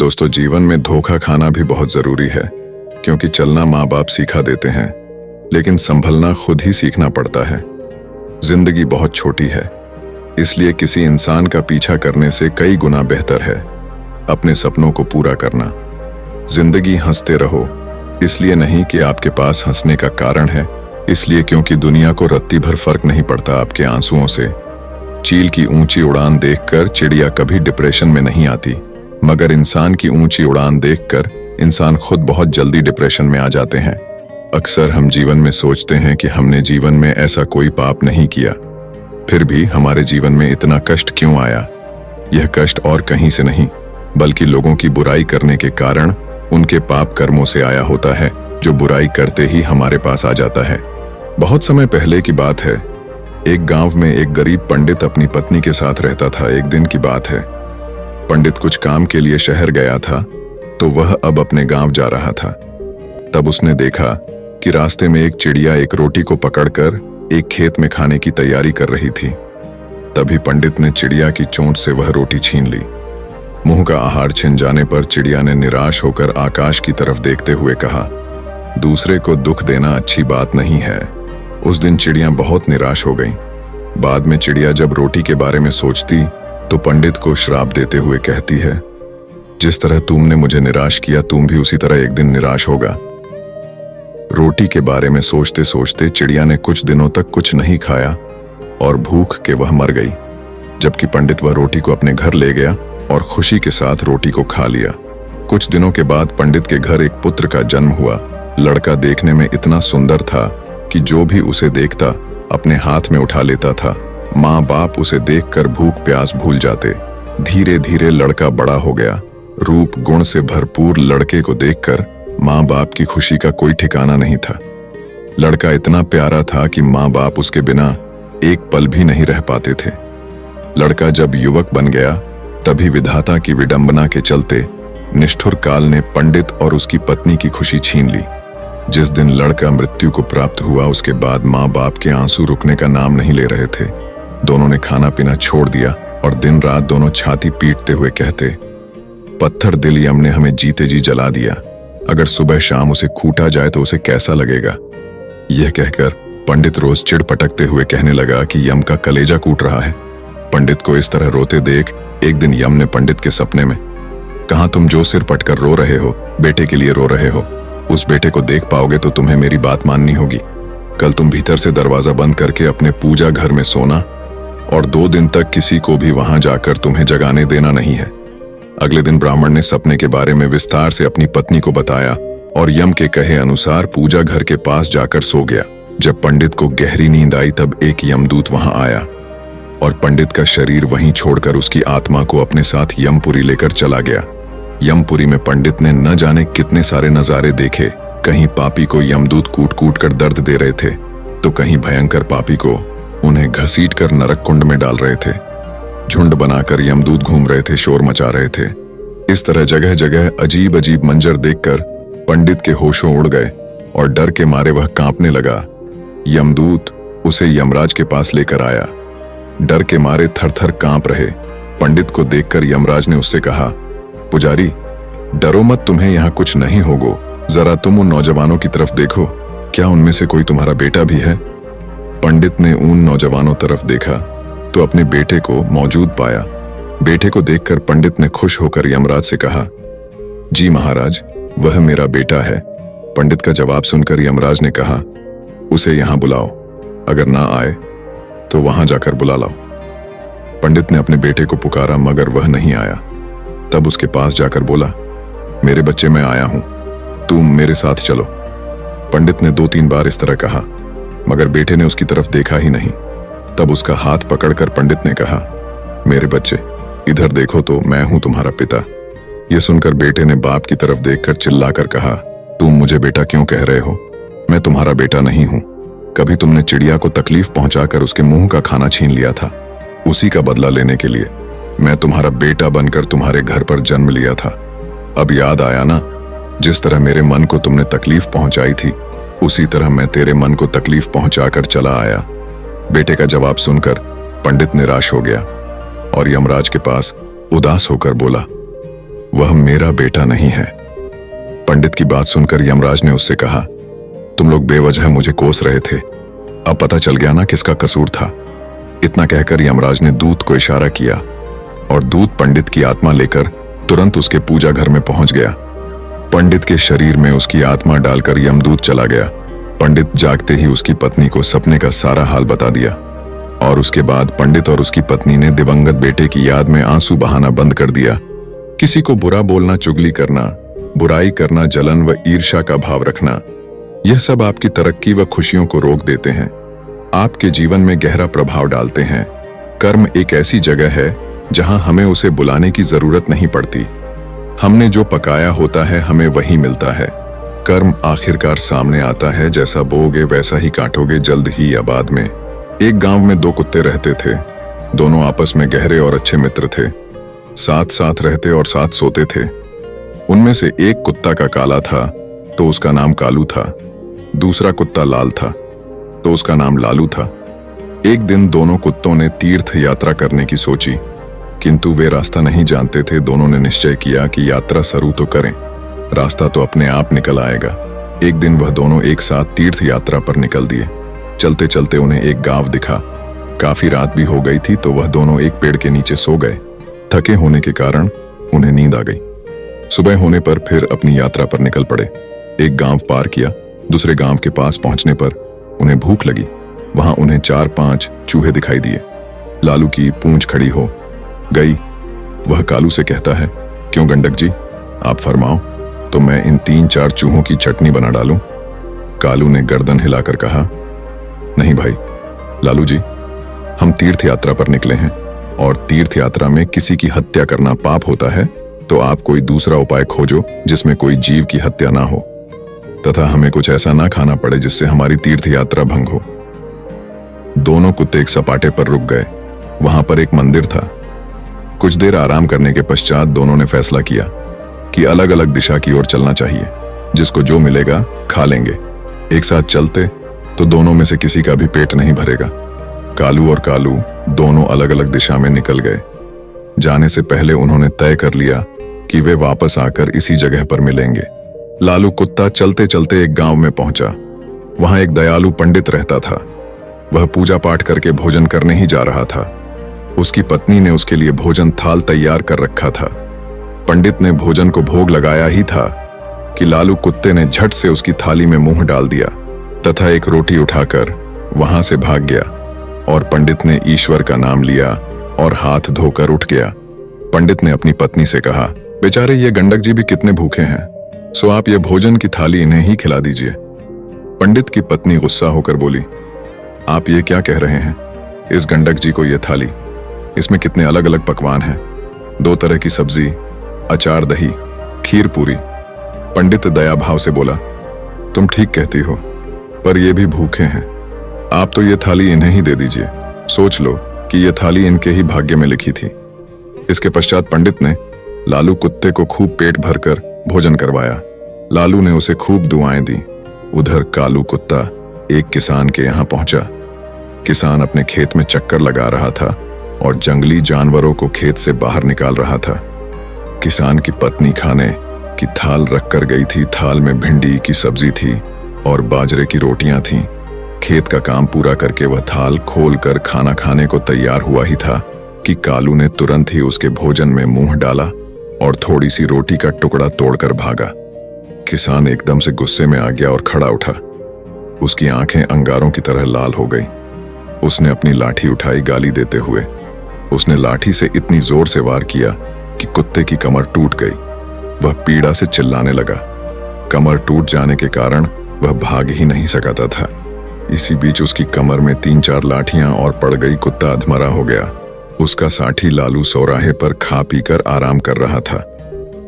दोस्तों, जीवन में धोखा खाना भी बहुत जरूरी है, क्योंकि चलना माँ बाप सिखा देते हैं, लेकिन संभलना खुद ही सीखना पड़ता है। जिंदगी बहुत छोटी है, इसलिए किसी इंसान का पीछा करने से कई गुना बेहतर है अपने सपनों को पूरा करना। जिंदगी हंसते रहो, इसलिए नहीं कि आपके पास हंसने का कारण है, इसलिए क्योंकि दुनिया को रत्ती भर फर्क नहीं पड़ता आपके आंसुओं से। चील की ऊंची उड़ान देखकर चिड़िया कभी डिप्रेशन में नहीं आती, मगर इंसान की ऊंची उड़ान देखकर इंसान खुद बहुत जल्दी डिप्रेशन में आ जाते हैं। अक्सर हम जीवन में सोचते हैं कि हमने जीवन में ऐसा कोई पाप नहीं किया, फिर भी हमारे जीवन में इतना कष्ट क्यों आया। यह कष्ट और कहीं से नहीं, बल्कि लोगों की बुराई करने के कारण उनके पाप कर्मों से आया होता है, जो बुराई करते ही हमारे पास आ जाता है। बहुत समय पहले की बात है, एक गांव में एक गरीब पंडित अपनी पत्नी के साथ रहता था। एक दिन की बात है, पंडित कुछ काम के लिए शहर गया था, तो वह अब अपने गांव जा रहा था। तब उसने देखा कि रास्ते में एक चिड़िया एक रोटी को पकड़कर एक खेत में खाने की तैयारी कर रही थी। तभी पंडित ने चिड़िया की चोंच से वह रोटी छीन ली। मुंह का आहार छिन जाने पर चिड़िया ने निराश होकर आकाश की तरफ देखते हुए कहा, दूसरे को दुख देना अच्छी बात नहीं है। उस दिन चिड़िया बहुत निराश हो गई। बाद में चिड़िया जब रोटी के बारे में सोचती तो पंडित को श्राप देते हुए कहती है, जिस तरह तुमने मुझे निराश किया, तुम भी उसी तरह एक दिन निराश होगा। रोटी के बारे में सोचते सोचते चिड़िया ने कुछ दिनों तक कुछ नहीं खाया और भूख के वह मर गई, जबकि पंडित वह रोटी को अपने घर ले गया और खुशी के साथ रोटी को खा लिया। कुछ दिनों के बाद पंडित के घर एक पुत्र का जन्म हुआ। लड़का देखने में इतना सुंदर था कि जो भी उसे देखता अपने हाथ में उठा लेता था। माँ बाप उसे देखकर भूख प्यास भूल जाते। धीरे धीरे लड़का बड़ा हो गया। रूप गुण से भरपूर लड़के को देखकर माँ बाप की खुशी का कोई ठिकाना नहीं था। लड़का इतना प्यारा था कि माँ बाप उसके बिना एक पल भी नहीं रह पाते थे। लड़का जब युवक बन गया, तभी विधाता की विडंबना के चलते निष्ठुर काल ने पंडित और उसकी पत्नी की खुशी छीन ली। जिस दिन लड़का मृत्यु को प्राप्त हुआ, उसके बाद माँ बाप के आंसू रुकने का नाम नहीं ले रहे थे। दोनों ने खाना पीना छोड़ दिया और दिन रात दोनों छाती पीटते हुए कहते, पत्थर दिल यम ने हमें जीते जी जला दिया। अगर सुबह शाम उसे कूटा जाए तो उसे कैसा लगेगा। यह कहकर पंडित रोज चिढ़ पटकते हुए कहने लगा कि यम का कलेजा कूट रहा है। पंडित को इस तरह रोते देख एक दिन यम ने पंडित के सपने में कहा, तुम जो सिर पटकर रो रहे हो, बेटे के लिए रो रहे हो। उस बेटे को देख पाओगे तो तुम्हें मेरी बात माननी होगी। कल तुम भीतर से दरवाजा बंद करके अपने पूजा घर में सोना और 2 दिन तक किसी को भी वहां जाकर तुम्हें जगाने देना नहीं है। अगले दिन ब्राह्मण ने सपने के बारे में विस्तार से अपनी पत्नी को बताया और यम के कहे अनुसार पूजा घर के पास जाकर सो गया। जब पंडित को गहरी नींद आई, तब एक यमदूत वहां आया और पंडित का शरीर वहीं छोड़कर उसकी आत्मा को अपने साथ यमपुरी लेकर चला गया। यमपुरी में पंडित ने न जाने कितने सारे नजारे देखे। कहीं पापी को यमदूत कूट कूट कर दर्द दे रहे थे, तो कहीं भयंकर पापी को उन्हें घसीट कर नरक कुंड में डाल रहे थे। झुंड बनाकर यमदूत घूम रहे थे, शोर मचा रहे थे। इस तरह जगह जगह अजीब अजीब मंजर देखकर पंडित के होशों उड़ गए और डर के मारे वह कांपने लगा। यमदूत उसे यमराज के पास लेकर आया। डर के मारे थर थर कांप रहे पंडित को देखकर यमराज ने उससे कहा, पुजारी डरो मत, तुम्हें यहाँ कुछ नहीं होगा। जरा तुम उन नौजवानों की तरफ देखो, क्या उनमें से कोई तुम्हारा बेटा भी है। पंडित ने उन नौजवानों तरफ देखा तो अपने बेटे को मौजूद पाया। बेटे को देखकर पंडित ने खुश होकर यमराज से कहा, जी महाराज, वह मेरा बेटा है। पंडित का जवाब सुनकर यमराज ने कहा, उसे यहाँ बुलाओ, अगर ना आए तो वहां जाकर बुला लाओ। पंडित ने अपने बेटे को पुकारा, मगर वह नहीं आया। तब उसके पास जाकर बोला, मेरे बच्चे, मैं आया हूं, तुम मेरे साथ चलो। पंडित ने 2-3 बार इस तरह कहा, मगर बेटे ने उसकी तरफ देखा ही नहीं। तब उसका हाथ पकड़कर पंडित ने कहा, मेरे बच्चे, इधर देखो तो मैं हूं तुम्हारा पिता। यह सुनकर बेटे ने बाप की तरफ देखकर चिल्लाकर कहा, तुम मुझे बेटा क्यों कह रहे हो? मैं तुम्हारा बेटा नहीं हूं। कभी तुमने चिड़िया को तकलीफ पहुंचाकर उसके मुंह का खाना छीन लिया था। उसी का बदला लेने के लिए मैं तुम्हारा बेटा बनकर तुम्हारे घर पर जन्म लिया था। अब याद आया ना, जिस तरह मेरे मन को तुमने तकलीफ पहुंचाई थी, उसी तरह मैं तेरे मन को तकलीफ पहुंचाकर चला आया। बेटे का जवाब सुनकर पंडित निराश हो गया और यमराज के पास उदास होकर बोला, वह मेरा बेटा नहीं है। पंडित की बात सुनकर यमराज ने उससे कहा, तुम लोग बेवजह मुझे कोस रहे थे, अब पता चल गया ना किसका कसूर था। इतना कहकर यमराज ने दूत को इशारा किया और दूत पंडित की आत्मा लेकर तुरंत उसके पूजा घर में पहुंच गया। पंडित के शरीर में उसकी आत्मा डालकर यमदूत चला गया। पंडित जागते ही उसकी पत्नी को सपने का सारा हाल बता दिया और उसके बाद पंडित और उसकी पत्नी ने दिवंगत बेटे की याद में आंसू बहाना बंद कर दिया। किसी को बुरा बोलना, चुगली करना, बुराई करना, जलन व ईर्ष्या का भाव रखना, यह सब आपकी तरक्की व खुशियों को रोक देते हैं, आपके जीवन में गहरा प्रभाव डालते हैं। कर्म एक ऐसी जगह है जहां हमें उसे बुलाने की जरूरत नहीं पड़ती। हमने जो पकाया होता है हमें वही मिलता है। कर्म आखिरकार सामने आता है, जैसा बोओगे वैसा ही काटोगे, जल्द ही या बाद में। एक गांव में दो कुत्ते रहते थे। दोनों आपस में गहरे और अच्छे मित्र थे। साथ साथ रहते और साथ सोते थे। उनमें से एक कुत्ता का काला था तो उसका नाम कालू था। दूसरा कुत्ता लाल था तो उसका नाम लालू था। एक दिन दोनों कुत्तों ने तीर्थ यात्रा करने की सोची, किंतु वे रास्ता नहीं जानते थे। दोनों ने निश्चय किया कि यात्रा शुरू तो करें, रास्ता तो अपने आप निकल आएगा। एक दिन वह दोनों एक साथ तीर्थ यात्रा पर निकल दिए। चलते चलते उन्हें एक गांव दिखा। काफी रात भी हो गई थी तो वह दोनों एक पेड़ के नीचे सो गए। थके होने के कारण उन्हें नींद आ गई। सुबह होने पर फिर अपनी यात्रा पर निकल पड़े। एक गांव पार किया। दूसरे गांव के पास पहुंचने पर उन्हें भूख लगी। वहां उन्हें 4-5 चूहे दिखाई दिए। लालू की पूंछ खड़ी हो गई। वह कालू से कहता है, क्यों गंडक जी, आप फरमाओ तो मैं इन 3-4 चूहों की चटनी बना डालूं। कालू ने गर्दन हिलाकर कहा, नहीं भाई लालू जी, हम तीर्थ यात्रा पर निकले हैं और तीर्थ यात्रा में किसी की हत्या करना पाप होता है, तो आप कोई दूसरा उपाय खोजो जिसमें कोई जीव की हत्या ना हो तथा हमें कुछ ऐसा ना खाना पड़े जिससे हमारी तीर्थ यात्रा भंग हो। दोनों कुत्ते एक सपाटे पर रुक गए। वहां पर एक मंदिर था। कुछ देर आराम करने के पश्चात दोनों ने फैसला किया कि अलग अलग दिशा की ओर चलना चाहिए। जिसको जो मिलेगा खा लेंगे। एक साथ चलते तो दोनों में से किसी का भी पेट नहीं भरेगा। कालू और कालू दोनों अलग अलग दिशा में निकल गए। जाने से पहले उन्होंने तय कर लिया कि वे वापस आकर इसी जगह पर मिलेंगे। लालू कुत्ता चलते चलते एक गांव में पहुंचा। वहां एक दयालु पंडित रहता था। वह पूजा पाठ करके भोजन करने ही जा रहा था। उसकी पत्नी ने उसके लिए भोजन थाल तैयार कर रखा था। पंडित ने भोजन को भोग लगाया ही था कि लालू कुत्ते ने झट से उसकी थाली में मुंह डाल दिया तथा एक रोटी उठाकर वहां से भाग गया और पंडित ने ईश्वर का नाम लिया और हाथ धोकर उठ गया। पंडित ने अपनी पत्नी से कहा, बेचारे ये गंडक जी भी कितने भूखे हैं, सो आप ये भोजन की थाली इन्हें ही खिला दीजिए। पंडित की पत्नी गुस्सा होकर बोली, आप ये क्या कह रहे हैं? इस गंडक जी को ये थाली, इसमें कितने अलग अलग पकवान हैं, 2 तरह की सब्जी, अचार, दही, खीर, पूरी। पंडित दया भाव से बोला, तुम ठीक कहती हो, पर ये भी भूखे हैं। आप तो ये थाली इन्हें ही दे दीजिए। सोच लो कि ये थाली इनके ही भाग्य में लिखी थी। इसके पश्चात पंडित ने लालू कुत्ते को खूब पेट भरकर भोजन करवाया। लालू ने उसे खूब दुआएं दी। उधर कालू कुत्ता एक किसान के यहाँ पहुंचा। किसान अपने खेत में चक्कर लगा रहा था और जंगली जानवरों को खेत से बाहर निकाल रहा था। किसान की पत्नी खाने की थाल रखकर गई थी। थाल में भिंडी की सब्जी थी और बाजरे की रोटियां थीं। खेत का काम पूरा करके वह थाल खोलकर खाना खाने को तैयार हुआ ही था कि कालू ने तुरंत ही उसके भोजन में मुंह डाला और थोड़ी सी रोटी का टुकड़ा तोड़कर भागा। किसान एकदम से गुस्से में आ गया और खड़ा उठा। उसकी आंखें अंगारों की तरह लाल हो गई। उसने अपनी लाठी उठाई गाली देते हुए। उसने लाठी से इतनी जोर से वार किया कि कुत्ते की कमर टूट गई। वह पीड़ा से चिल्लाने लगा। कमर टूट जाने के कारण वह भाग ही नहीं सकता था। इसी बीच उसकी कमर में 3-4 लाठियां और पड़ गई। कुत्ता अधमरा हो गया। उसका साथी लालू चौराहे पर खा पीकर आराम कर रहा था।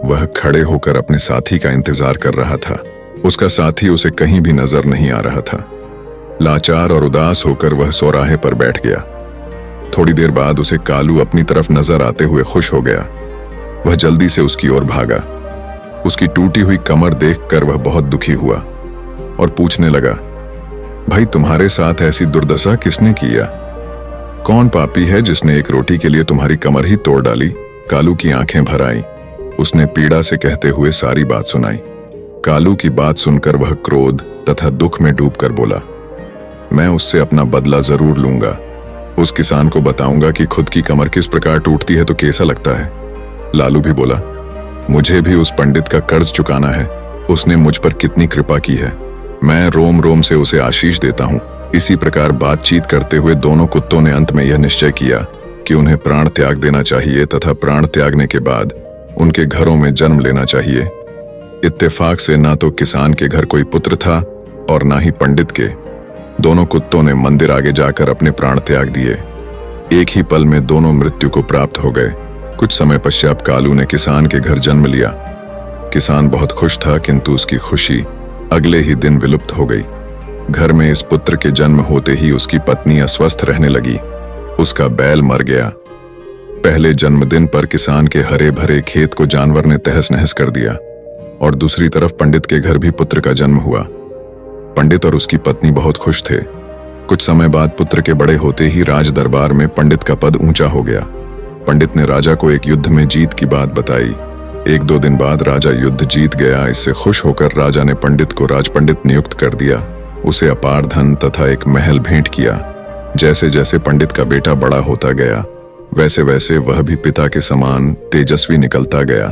वह खड़े होकर अपने साथी का इंतजार कर रहा था। उसका साथी उसे कहीं भी नजर नहीं आ रहा था। लाचार और उदास होकर वह चौराहे पर बैठ गया। थोड़ी देर बाद उसे कालू अपनी तरफ नजर आते हुए खुश हो गया। वह जल्दी से उसकी ओर भागा। उसकी टूटी हुई कमर देखकर वह बहुत दुखी हुआ और पूछने लगा, भाई तुम्हारे साथ ऐसी दुर्दशा किसने किया? कौन पापी है जिसने एक रोटी के लिए तुम्हारी कमर ही तोड़ डाली? कालू की आंखें भर आई। उसने पीड़ा से कहते हुए सारी बात सुनाई। कालू की बात सुनकर वह क्रोध तथा दुख में डूबकर बोला, मैं उससे अपना बदला जरूर लूंगा। उस किसान को बताऊंगा कि खुद की कमर किस प्रकार टूटती है तो कैसा लगता है। लालू भी बोला, मुझे भी उस पंडित का कर्ज चुकाना है। उसने मुझ पर कितनी कृपा की है, मैं रोम रोम से उसे आशीष देता हूँ। इसी प्रकार बातचीत करते हुए दोनों कुत्तों ने अंत में यह निश्चय किया कि उन्हें प्राण त्याग देना चाहिए तथा प्राण त्यागने के बाद उनके घरों में जन्म लेना चाहिए। इत्तेफाक से ना तो किसान के घर कोई पुत्र था और ना ही पंडित के। दोनों कुत्तों ने मंदिर आगे जाकर अपने प्राण त्याग दिए। एक ही पल में दोनों मृत्यु को प्राप्त हो गए। कुछ समय पश्चात कालू ने किसान के घर जन्म लिया। किसान बहुत खुश था, किंतु उसकी खुशी अगले ही दिन विलुप्त हो गई। घर में इस पुत्र के जन्म होते ही उसकी पत्नी अस्वस्थ रहने लगी। उसका बैल मर गया। पहले जन्मदिन पर किसान के हरे भरे खेत को जानवर ने तहस नहस कर दिया और दूसरी तरफ पंडित के घर भी पुत्र का जन्म हुआ। पंडित और उसकी पत्नी बहुत खुश थे। कुछ समय बाद पुत्र के बड़े होते ही राज दरबार में पंडित का पद ऊंचा हो गया। पंडित ने राजा को एक युद्ध में जीत की बात बताई। 1-2 दिन बाद राजा युद्ध जीत गया। इससे खुश होकर राजा ने पंडित को राजपंडित नियुक्त कर दिया। उसे अपार धन तथा एक महल भेंट किया। जैसे जैसे पंडित का बेटा बड़ा होता गया, वैसे वैसे वह भी पिता के समान तेजस्वी निकलता गया।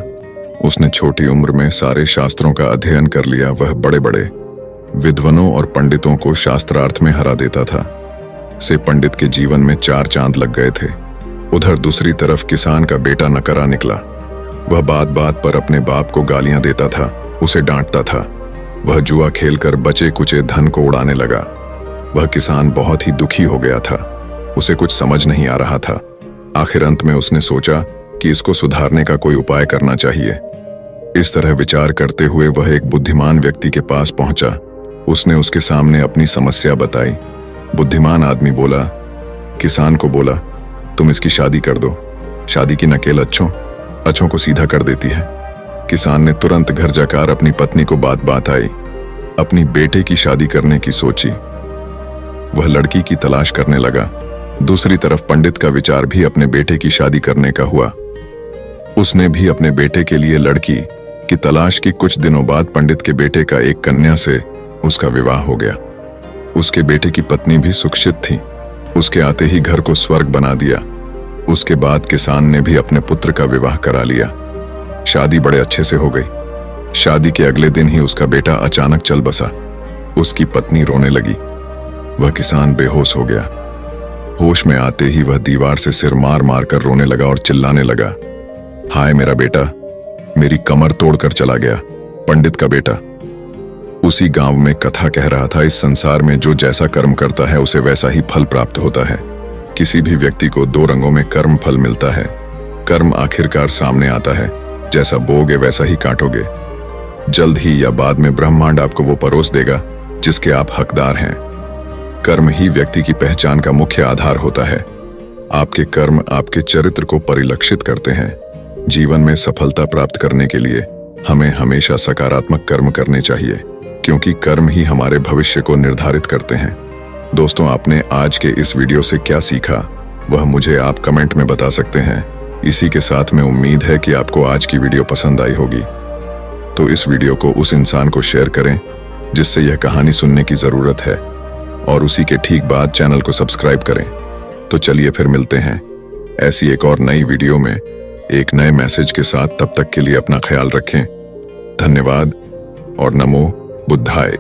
उसने छोटी उम्र में सारे शास्त्रों का अध्ययन कर लिया। वह बड़े बड़े विद्वानों और पंडितों को शास्त्रार्थ में हरा देता था। से पंडित के जीवन में 4 चांद लग गए थे। उधर दूसरी तरफ किसान का बेटा नकरा निकला। वह बात बात पर अपने बाप को गालियां देता था, उसे डांटता था। वह जुआ खेलकर बचे कुचे धन को उड़ाने लगा। वह किसान बहुत ही दुखी हो गया था। उसे कुछ समझ नहीं आ रहा था। आखिर अंत में उसने सोचा कि इसको सुधारने का कोई उपाय करना चाहिए। इस तरह विचार करते हुए वह एक बुद्धिमान व्यक्ति के पास पहुंचा। उसने उसके सामने अपनी समस्या बताई। बुद्धिमान आदमी बोला, किसान को बोला, तुम इसकी शादी कर दो। शादी की नकेल अच्छों को सीधा कर देती है। किसान ने तुरंत घर जाकर अपनी पत्नी को बात बात आई। अपनी बेटे की शादी करने की सोची। वह लड़की की तलाश करने लगा। दूसरी तरफ पंडित का विचार भी अपने बेटे की शादी करने का हुआ। उसने भी अपने बेटे के लिए लड़की की तलाश की। कुछ दिनों बाद पंडित के बेटे का एक कन्या से उसका विवाह हो गया। उसके बेटे की पत्नी भी सुशिक्षित थी। उसके आते ही घर को स्वर्ग बना दिया। उसके बाद किसान ने भी अपने पुत्र का विवाह करा लिया। शादी बड़े अच्छे से हो गई। शादी के अगले दिन ही उसका बेटा अचानक चल बसा। उसकी पत्नी रोने लगी। वह किसान बेहोश हो गया। होश में आते ही वह दीवार से सिर मार मार कर रोने लगा और चिल्लाने लगा, हाय मेरा बेटा, मेरी कमर तोड़कर चला गया। पंडित का बेटा उसी गांव में कथा कह रहा था, इस संसार में जो जैसा कर्म करता है उसे वैसा ही फल प्राप्त होता है। किसी भी व्यक्ति को 2 रंगों में कर्म फल मिलता है। कर्म आखिरकार सामने आता है, जैसा बोगे वैसा ही काटोगे। जल्द ही या बाद में ब्रह्मांड आपको वो परोस देगा जिसके आप हकदार हैं। कर्म ही व्यक्ति की पहचान का मुख्य आधार होता है। आपके कर्म आपके चरित्र को परिलक्षित करते हैं। जीवन में सफलता प्राप्त करने के लिए हमें हमेशा सकारात्मक कर्म करने चाहिए, क्योंकि कर्म ही हमारे भविष्य को निर्धारित करते हैं। दोस्तों, आपने आज के इस वीडियो से क्या सीखा वह मुझे आप कमेंट में बता सकते हैं। इसी के साथ में उम्मीद है कि आपको आज की वीडियो पसंद आई होगी। तो इस वीडियो को उस इंसान को शेयर करें जिससे यह कहानी सुनने की जरूरत है, और उसी के ठीक बाद चैनल को सब्सक्राइब करें। तो चलिए फिर मिलते हैं ऐसी एक और नई वीडियो में एक नए मैसेज के साथ। तब तक के लिए अपना ख्याल रखें। धन्यवाद और नमो बुद्धाय।